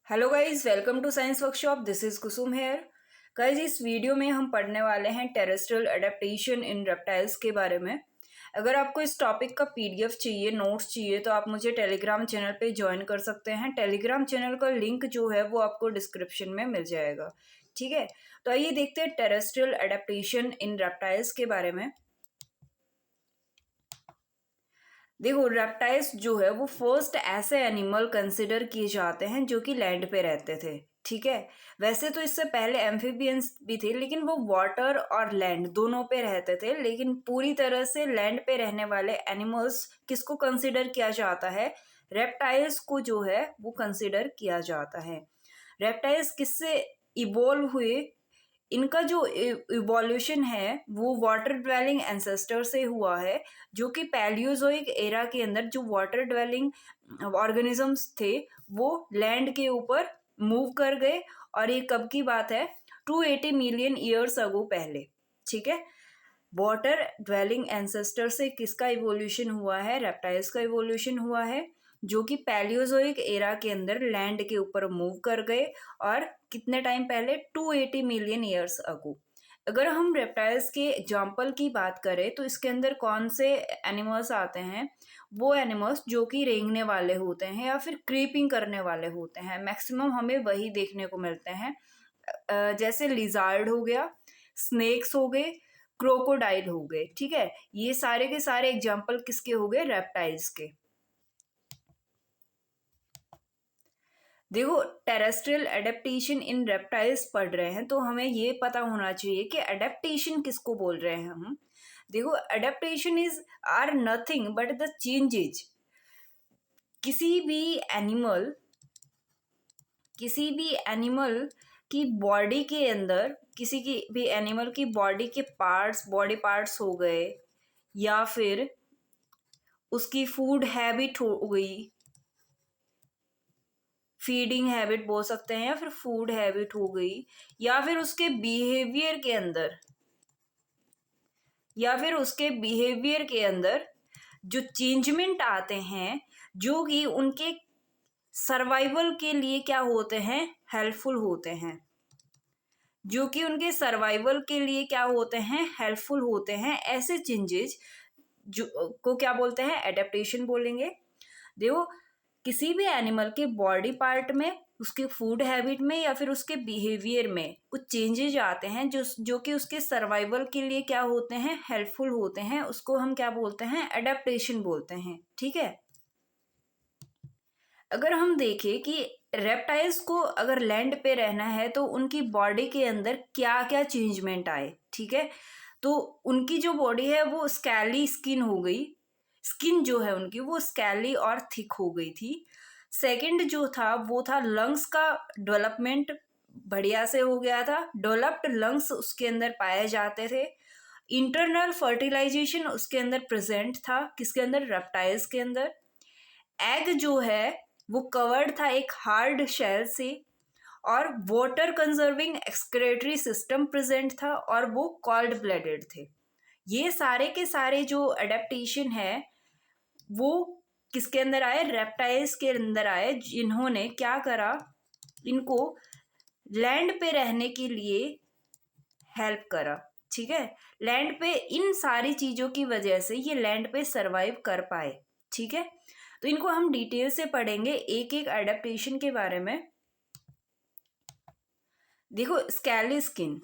Hello guys, welcome to science workshop. This is Kusum here. Guys, इस video में हम पढ़ने वाले हैं टेरेस्ट्रियल एडेप्टेशन इन रेप्टाइल्स के बारे में। अगर आपको इस टॉपिक का पीडीएफ चाहिए, नोट्स चाहिए, तो आप मुझे टेलीग्राम चैनल पे ज्वाइन कर सकते हैं। टेलीग्राम चैनल का लिंक जो है वो आपको डिस्क्रिप्शन में मिल जाएगा। ठीक है, तो आइए देखते हैं टेरेस्ट्रियल एडेप्टेशन इन रेप्टाइल्स के बारे में। देखो, रेप्टाइल्स जो है वो फर्स्ट ऐसे एनिमल कंसिडर किए जाते हैं जो कि लैंड पे रहते थे। ठीक है, वैसे तो इससे पहले एम्फीबियंस भी थे, लेकिन वो वाटर और लैंड दोनों पे रहते थे। लेकिन पूरी तरह से लैंड पे रहने वाले एनिमल्स किसको कंसिडर किया जाता है? रेप्टाइल्स को जो है वो कंसिडर किया जाता है। रेप्टाइल्स किससे इवॉल्व हुए? इनका जो इवोल्यूशन है वो वाटर ड्वेलिंग एंसेस्टर से हुआ है, जो कि पैलियोजोइक एरा के अंदर जो वाटर ड्वेलिंग ऑर्गेनिजम्स थे वो लैंड के ऊपर मूव कर गए। और ये कब की बात है? 280 मिलियन ईयर्स अगो पहले। ठीक है, वाटर ड्वेलिंग एंसेस्टर से किसका इवोल्यूशन हुआ है? रेप्टाइल्स का इवोल्यूशन हुआ है, जो कि पैलियोजोइक एरा के अंदर लैंड के ऊपर मूव कर गए। और कितने टाइम पहले? 280 मिलियन ईयर्स अगो। अगर हम रेप्टाइल्स के एग्जाम्पल की बात करें तो इसके अंदर कौन से एनिमल्स आते हैं? वो एनिमल्स जो कि रेंगने वाले होते हैं या फिर क्रीपिंग करने वाले होते हैं। मैक्सिमम हमें वही देखने को मिलते हैं। जैसे लिजार्ड हो गया, स्नेक्स हो गए, क्रोकोडाइल हो गए। ठीक है, ये सारे के सारे एग्जाम्पल किसके हो गए? रेप्टाइल्स के। देखो, टेरेस्ट्रियल एडेप्टेशन इन रेप्टाइल्स पढ़ रहे हैं तो हमें ये पता होना चाहिए कि एडेप्टेशन किसको बोल रहे हैं हम। देखो, adaptation is are nothing but the changes. किसी भी एनिमल किसी भी एनिमल की बॉडी के अंदर, किसी की भी एनिमल की बॉडी के पार्ट्स, बॉडी पार्ट्स हो गए, या फिर उसकी फूड हैबिट हो गई, फीडिंग हैबिट बोल सकते हैं, या फिर फूड हैबिट हो गई, या फिर उसके बिहेवियर के अंदर जो चेंजमेंट आते हैं, जो कि उनके सर्वाइवल के लिए क्या होते हैं? हेल्पफुल होते हैं। जो कि उनके सर्वाइवल के लिए क्या होते हैं? हेल्पफुल होते हैं। ऐसे चेंजेस जो को क्या बोलते हैं? एडेप्टेशन बोलेंगे। देखो, किसी भी एनिमल के बॉडी पार्ट में, उसके फूड हैबिट में, या फिर उसके बिहेवियर में कुछ चेंजेज आते हैं जो कि उसके सर्वाइवल के लिए क्या होते हैं? हेल्पफुल होते हैं। उसको हम क्या बोलते हैं? एडेप्टेशन बोलते हैं। ठीक है, अगर हम देखें कि रेप्टाइल्स को अगर लैंड पे रहना है तो उनकी बॉडी के अंदर क्या क्या चेंजमेंट आए। ठीक है, तो उनकी जो बॉडी है वो स्कैली स्किन हो गई। स्किन जो है उनकी वो स्कैली और थिक हो गई थी। सेकंड जो था वो था लंग्स का डेवलपमेंट बढ़िया से हो गया था। डेवलप्ड लंग्स उसके अंदर पाए जाते थे। इंटरनल फर्टिलाइजेशन उसके अंदर प्रेजेंट था। किसके अंदर? रेप्टाइल्स के अंदर। एग जो है वो कवर्ड था एक हार्ड शेल से। और water conserving excretory system present था, और वो कॉल्ड ब्लडेड थे। ये सारे के सारे जो एडेप्टेशन है वो किसके अंदर आए? रेप्टाइल्स के अंदर आए, जिन्होंने क्या करा? इनको लैंड पे रहने के लिए हेल्प करा। ठीक है, लैंड पे इन सारी चीजों की वजह से ये लैंड पे सरवाइव कर पाए। ठीक है, तो इनको हम डिटेल से पढ़ेंगे एक एक एडेप्टेशन के बारे में। देखो, scaly skin,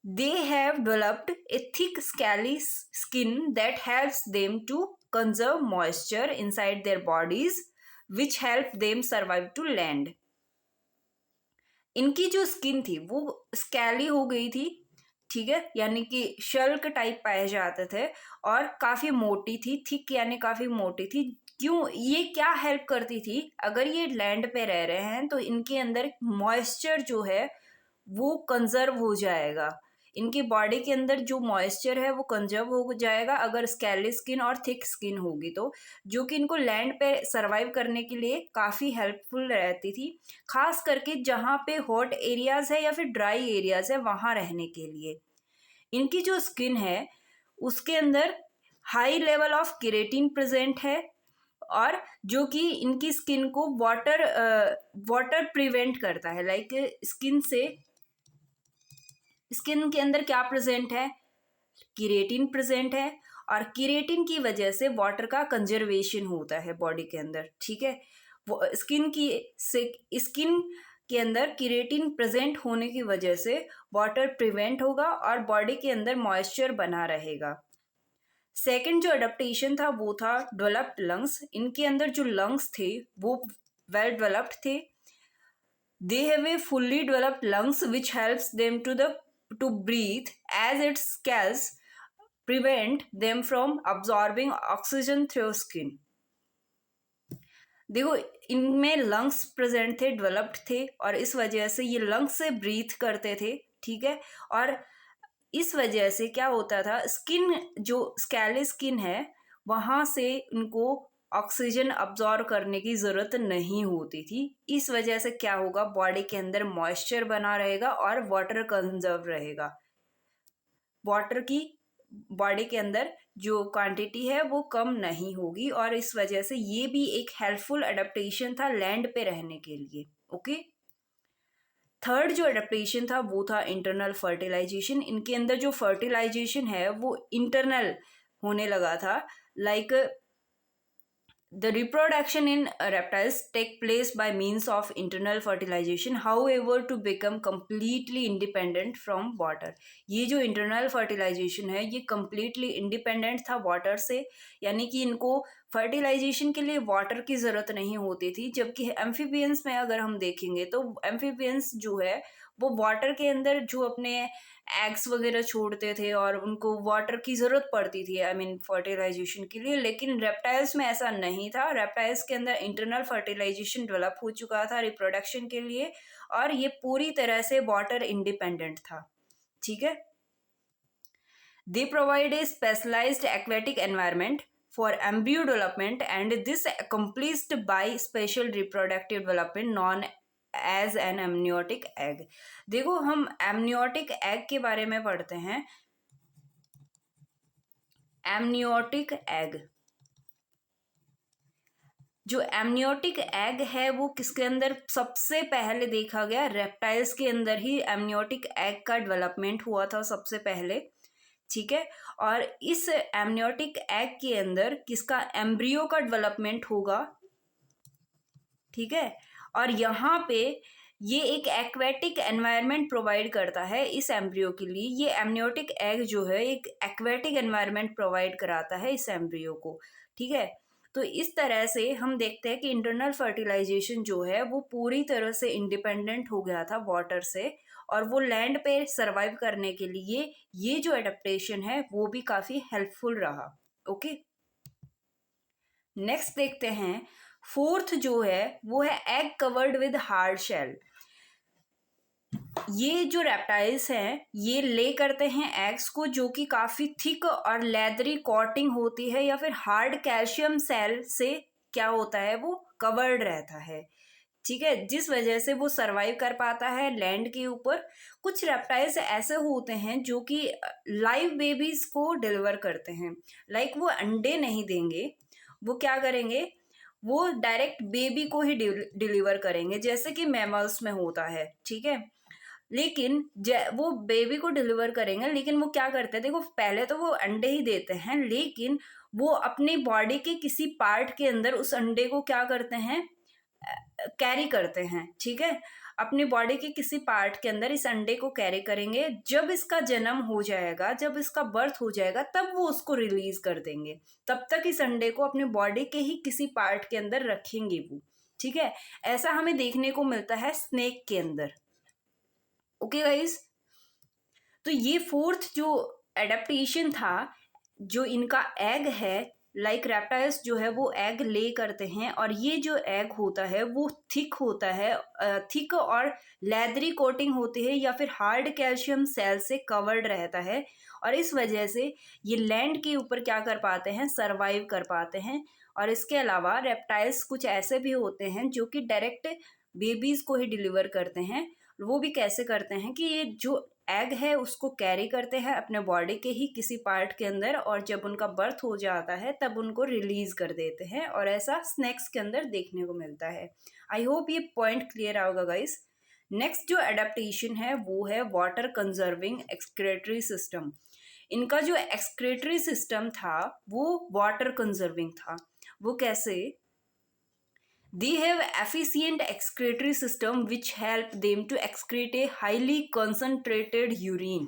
they have developed a thick scaly skin that helps them to conserve moisture inside their bodies which help them survive to land. इनकी जो स्किन थी वो स्कैली हो गई थी। ठीक है, यानी कि शल्क टाइप पाए जाते थे, और काफी मोटी थी। थिक यानी काफी मोटी थी। क्यों? ये क्या हेल्प करती थी? अगर ये लैंड पे रह रहे हैं तो इनके अंदर मॉइस्चर जो है वो कंजर्व हो जाएगा। इनकी बॉडी के अंदर जो मॉइस्चर है वो कंजर्व हो जाएगा अगर स्कैली स्किन और थिक स्किन होगी तो, जो कि इनको लैंड पे सरवाइव करने के लिए काफ़ी हेल्पफुल रहती थी। खास करके जहाँ पे हॉट एरियाज है या फिर ड्राई एरियाज है वहाँ रहने के लिए। इनकी जो स्किन है उसके अंदर high level of keratin present है, और जो कि इनकी स्किन को वाटर प्रिवेंट करता है। लाइक स्किन के अंदर क्या प्रेजेंट है, कीरेटिन प्रेजेंट है, और कीरेटिन की वजह से वाटर का कंजर्वेशन होता है बॉडी के अंदर। ठीक है, वो स्किन के अंदर कीरेटिन प्रेजेंट होने की वजह से वाटर प्रिवेंट होगा और बॉडी के अंदर मॉइस्चर बना रहेगा। सेकंड जो अडेप्टेशन था वो था डेवलप्ड लंग्स। इनके अंदर जो लंग्स थे वो वेल डेवलप्ड थे। They have a fully developed lungs which helps them to breathe as its scales prevent them from absorbing oxygen through skin। देखो, इनमें लंग्स प्रेजेंट थे, डेवलप्ड थे, और इस वजह से ये लंग्स से ब्रीथ करते थे। ठीक है, और इस वजह से क्या होता था, स्किन जो स्कैली स्किन है वहाँ से उनको ऑक्सीजन अब्जॉर्ब करने की ज़रूरत नहीं होती थी। इस वजह से क्या होगा, बॉडी के अंदर मॉइस्चर बना रहेगा और वाटर कंजर्व रहेगा। वाटर की बॉडी के अंदर जो क्वांटिटी है वो कम नहीं होगी, और इस वजह से ये भी एक हेल्पफुल अडेप्टेशन था लैंड पे रहने के लिए। ओके, थर्ड जो अडेप्टेशन था वो था इंटरनल फर्टिलाइजेशन। इनके अंदर जो फर्टिलाइजेशन है वो इंटरनल होने लगा था। Like the reproduction in reptiles take place by means of internal fertilization, however to become completely independent from water। ये जो internal fertilization है ये completely independent था water से, यानी कि इनको fertilization के लिए water की ज़रूरत नहीं होती थी। जबकि amphibians में अगर हम देखेंगे तो amphibians जो है वो वाटर के अंदर जो अपने एग्स वगैरह छोड़ते थे और उनको वाटर की ज़रूरत पड़ती थी, आई मीन फर्टिलाइजेशन के लिए। लेकिन रेप्टाइल्स में ऐसा नहीं था। रेप्टाइल्स के अंदर इंटरनल फर्टिलाइजेशन डेवलप हो चुका था रिप्रोडक्शन के लिए, और ये पूरी तरह से वाटर इंडिपेंडेंट था। ठीक है, they provide a specialised aquatic environment for embryo development and this accomplished by special reproductive development known as an amniotic egg. देखो, हम एमनियोटिक एग के बारे में पढ़ते हैं। एमनियोटिक एग, जो एमनियोटिक एग है वो किसके अंदर सबसे पहले देखा गया, रेप्टाइल्स के अंदर ही एमनियोटिक एग का डेवलपमेंट हुआ था सबसे पहले। ठीक है, और इस एमनियोटिक एग के अंदर किसका, एम्ब्रियो का डेवलपमेंट होगा। ठीक है, और यहाँ पे ये एक एक्वेटिक एनवायरनमेंट प्रोवाइड करता है इस एम्ब्रियो के लिए। ये एमनियोटिक एग जो है एक एक्वेटिक एनवायरनमेंट प्रोवाइड कराता है इस एम्ब्रियो को। ठीक है, तो इस तरह से हम देखते हैं कि इंटरनल फर्टिलाइजेशन जो है वो पूरी तरह से इंडिपेंडेंट हो गया था वाटर से, और वो लैंड पे सर्वाइव करने के लिए ये जो एडेप्टेशन है वो भी काफ़ी हेल्पफुल रहा। ओके, नेक्स्ट देखते हैं। फोर्थ जो है वो है egg covered with hard shell. ये जो रेप्टाइल्स हैं ये ले करते हैं एग्स को, जो कि काफ़ी थिक और लेदरी कोटिंग होती है या फिर हार्ड कैल्शियम सेल से क्या होता है, वो कवर्ड रहता है। ठीक है, जिस वजह से वो सरवाइव कर पाता है लैंड के ऊपर। कुछ रेप्टाइल्स ऐसे होते हैं जो कि लाइव बेबीज को डिलीवर करते हैं। लाइक वो अंडे नहीं देंगे, वो क्या करेंगे, वो डायरेक्ट बेबी को ही डिलीवर करेंगे, जैसे कि मैमल्स में होता है। ठीक है, लेकिन वो बेबी को डिलीवर करेंगे, लेकिन वो क्या करते हैं, देखो पहले तो वो अंडे ही देते हैं, लेकिन वो अपनी बॉडी के किसी पार्ट के अंदर उस अंडे को क्या करते हैं, कैरी करते हैं। ठीक है, अपनी बॉडी के किसी पार्ट के अंदर इस अंडे को कैरी करेंगे। जब इसका जन्म हो जाएगा, जब इसका बर्थ हो जाएगा, तब वो उसको रिलीज कर देंगे। तब तक इस अंडे को अपनी बॉडी के ही किसी पार्ट के अंदर रखेंगे वो। ठीक है, ऐसा हमें देखने को मिलता है स्नेक के अंदर। ओके गाइस, तो ये फोर्थ जो एडेप्टेशन था, जो इनका एग है, लाइक रेप्टाइल्स जो है वो एग ले करते हैं, और ये जो एग होता है वो थिक होता है, थिक और लेदरी कोटिंग होती है या फिर हार्ड कैल्शियम सेल से कवर्ड रहता है, और इस वजह से ये लैंड के ऊपर क्या कर पाते हैं, सरवाइव कर पाते हैं। और इसके अलावा रेप्टाइल्स कुछ ऐसे भी होते हैं जो कि डायरेक्ट बेबीज को ही डिलीवर करते हैं, वो भी कैसे करते हैं कि ये जो एग है उसको कैरी करते हैं अपने बॉडी के ही किसी पार्ट के अंदर, और जब उनका बर्थ हो जाता है तब उनको रिलीज कर देते हैं, और ऐसा स्नैक्स के अंदर देखने को मिलता है। आई होप ये पॉइंट क्लियर होगा गाइस। नेक्स्ट जो एडेप्टेशन है वो है वाटर कंजर्विंग एक्सक्रेटरी सिस्टम। इनका जो एक्सक्रेटरी सिस्टम था वो वाटर कंजर्विंग था। वो कैसे? They have efficient excretory system which help them to excrete a highly concentrated urine.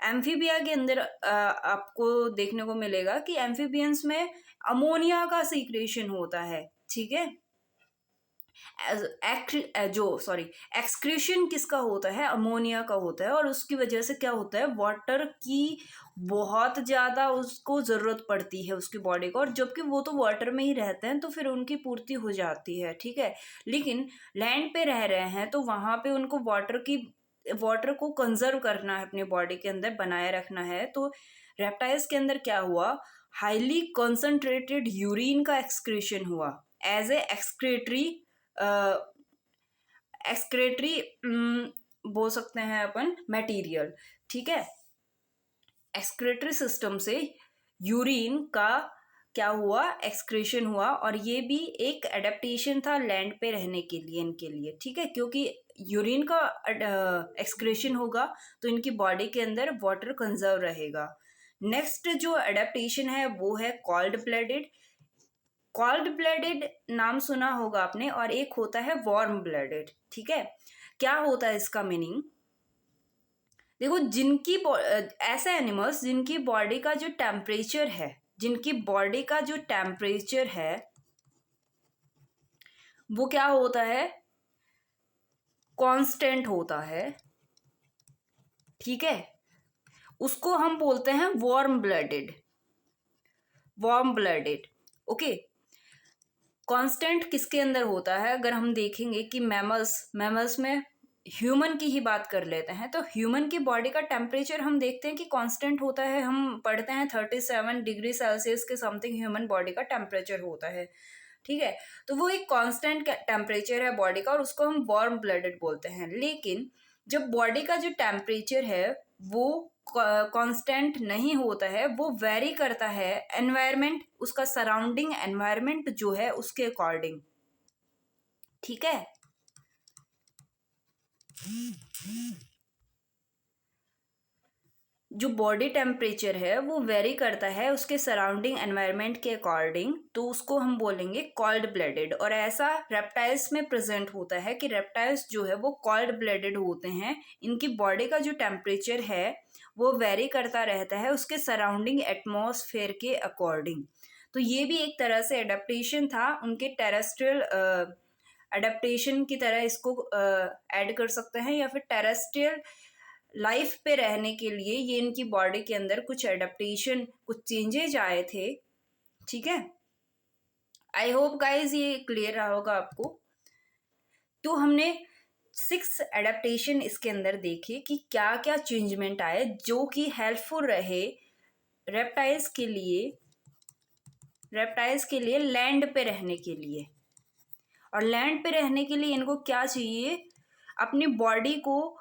Amphibia के अंदर आपको देखने को मिलेगा कि एम्फीबियंस में अमोनिया का सीक्रेशन होता है, ठीक है। एक्सक्रीशन किसका होता है? अमोनिया का होता है, और उसकी वजह से क्या होता है, वाटर की बहुत ज़्यादा उसको ज़रूरत पड़ती है उसकी बॉडी को, और जबकि वो तो वाटर में ही रहते हैं तो फिर उनकी पूर्ति हो जाती है, ठीक है। लेकिन लैंड पे रह रहे हैं तो वहाँ पे उनको वाटर को कंजर्व करना है, अपनी बॉडी के अंदर बनाए रखना है। तो रेप्टाइल्स के अंदर क्या हुआ, हाईली कॉन्सेंट्रेटेड यूरिन का एक्सक्रीशन हुआ एज ए एक्सक्रेटरी बोल सकते हैं अपन मटेरियल, ठीक है। एक्सक्रेटरी सिस्टम से यूरिन का क्या हुआ, एक्सक्रीशन हुआ, और ये भी एक एडेप्टेशन था लैंड पे रहने के लिए इनके लिए, ठीक है। क्योंकि यूरिन का एक्सक्रीशन होगा तो इनकी बॉडी के अंदर वाटर कंजर्व रहेगा। नेक्स्ट जो एडेप्टेशन है वो है कॉल्ड ब्लडेड। कॉल्ड ब्लडेड नाम सुना होगा आपने, और एक होता है वार्म ब्लडेड, ठीक है। क्या होता है इसका मीनिंग? देखो, ऐसे एनिमल्स जिनकी बॉडी का जो टेम्परेचर है, वो क्या होता है, कांस्टेंट होता है, ठीक है। उसको हम बोलते हैं वार्म ब्लडेड, ओके। कांस्टेंट किसके अंदर होता है? अगर हम देखेंगे कि मैमल्स में ह्यूमन की ही बात कर लेते हैं, तो ह्यूमन की बॉडी का टेम्परेचर हम देखते हैं कि कांस्टेंट होता है। हम पढ़ते हैं 37 डिग्री सेल्सियस के समथिंग ह्यूमन बॉडी का टेम्परेचर होता है, ठीक है। तो वो एक कांस्टेंट टेम्परेचर है बॉडी का, और उसको हम वार्म ब्लडेड बोलते हैं। लेकिन जब बॉडी का जो टेम्परेचर है वो कांस्टेंट नहीं होता है, वो वेरी करता है एनवायरनमेंट, उसका सराउंडिंग एनवायरनमेंट जो है उसके अकॉर्डिंग, ठीक है। जो बॉडी टेम्परेचर है वो वेरी करता है उसके सराउंडिंग एनवायरनमेंट के अकॉर्डिंग, तो उसको हम बोलेंगे कॉल्ड ब्लडेड। और ऐसा रेप्टाइल्स में प्रेजेंट होता है कि रेप्टाइल्स जो है वो कॉल्ड ब्लडेड होते हैं। इनकी बॉडी का जो टेम्परेचर है वो वेरी करता रहता है उसके सराउंडिंग एटमॉस्फेयर के अकॉर्डिंग। तो ये भी एक तरह से एडेप्टेशन था उनके टेरेस्ट्रियल एडेप्टेशन की तरह इसको ऐड कर सकते हैं, या फिर टेरेस्ट्रियल लाइफ पे रहने के लिए ये इनकी बॉडी के अंदर कुछ एडेप्टेशन, कुछ चेंजेज आए थे, ठीक है। आई होप गाइज ये क्लियर रहा होगा आपको। तो हमने 6 एडेप्टेशन इसके अंदर देखे कि क्या क्या चेंजमेंट आए जो कि हेल्पफुल रहे रेप्टाइल्स के लिए लैंड पे रहने के लिए। और लैंड पे रहने के लिए इनको क्या चाहिए, अपनी बॉडी को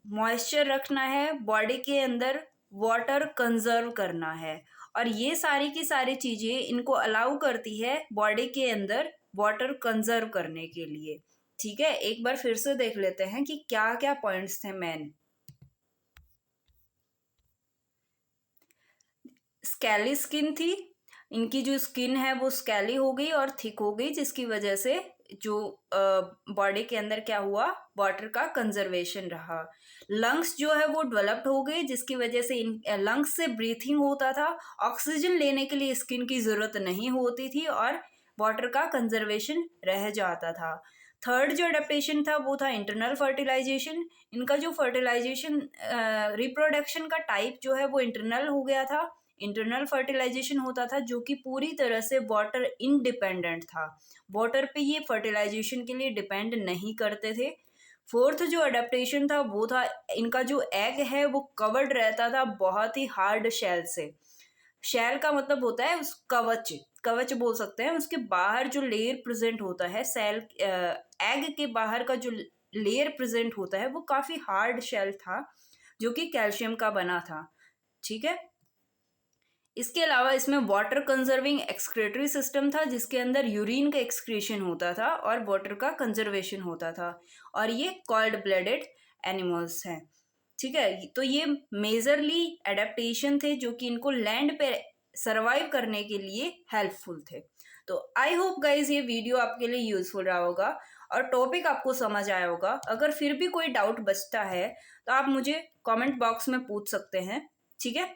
मॉइस्चर रखना है, बॉडी के अंदर वाटर कंजर्व करना है, और ये सारी की सारी चीज़ें इनको अलाउ करती है बॉडी के अंदर वाटर कंजर्व करने के लिए, ठीक है। एक बार फिर से देख लेते हैं कि क्या क्या पॉइंट्स थे मेन। स्केली स्किन थी, इनकी जो स्किन है वो स्केली हो गई और थिक हो गई, जिसकी वजह से जो बॉडी के अंदर क्या हुआ, वाटर का कंजर्वेशन रहा। लंग्स जो है वो डेवलप्ड हो गई, जिसकी वजह से इन लंग्स से ब्रीथिंग होता था, ऑक्सीजन लेने के लिए स्किन की ज़रूरत नहीं होती थी, और वाटर का कंजर्वेशन रह जाता था। थर्ड जो अडेप्टेशन था वो था इंटरनल फर्टिलाइजेशन। इनका जो फर्टिलाइजेशन रिप्रोडक्शन का टाइप जो है वो इंटरनल हो गया था। इंटरनल फर्टिलाइजेशन होता था जो कि पूरी तरह से वाटर इंडिपेंडेंट था, वाटर पे ये फर्टिलाइजेशन के लिए डिपेंड नहीं करते थे। फोर्थ जो अडेप्टेशन था वो था इनका जो एग है वो कवर्ड रहता था बहुत ही हार्ड शेल से। शेल का मतलब होता है उस कवच बोल सकते हैं। उसके बाहर जो लेयर प्रेजेंट होता है सेल, एग के बाहर का जो लेयर प्रेजेंट होता है वो काफ़ी हार्ड शेल था जो कि कैल्शियम का बना था। ठीक है। इसके अलावा इसमें वाटर कंजर्विंग एक्सक्रेटरी सिस्टम था जिसके अंदर यूरिन का एक्सक्रीशन होता था और वाटर का कंजर्वेशन होता था, और ये कॉल्ड ब्लडेड एनिमल्स हैं। ठीक है। तो ये मेजरली एडेप्टेशन थे जो कि इनको लैंड पे सरवाइव करने के लिए हेल्पफुल थे। तो आई होप गाइज ये वीडियो आपके लिए यूजफुल रहा होगा और टॉपिक आपको समझ आया होगा। अगर फिर भी कोई डाउट बचता है तो आप मुझे कमेंट बॉक्स में पूछ सकते हैं। ठीक है।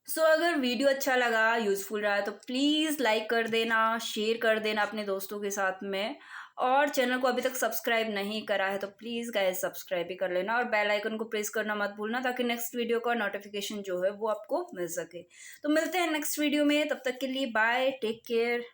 अगर वीडियो अच्छा लगा, यूजफुल रहा तो प्लीज़ लाइक कर देना, शेयर कर देना अपने दोस्तों के साथ में, और चैनल को अभी तक सब्सक्राइब नहीं करा है तो प्लीज़ गाइस सब्सक्राइब भी कर लेना और बेल आइकन को प्रेस करना मत भूलना ताकि नेक्स्ट वीडियो का नोटिफिकेशन जो है वो आपको मिल सके। तो मिलते हैं नेक्स्ट वीडियो में, तब तक के लिए बाय, टेक केयर।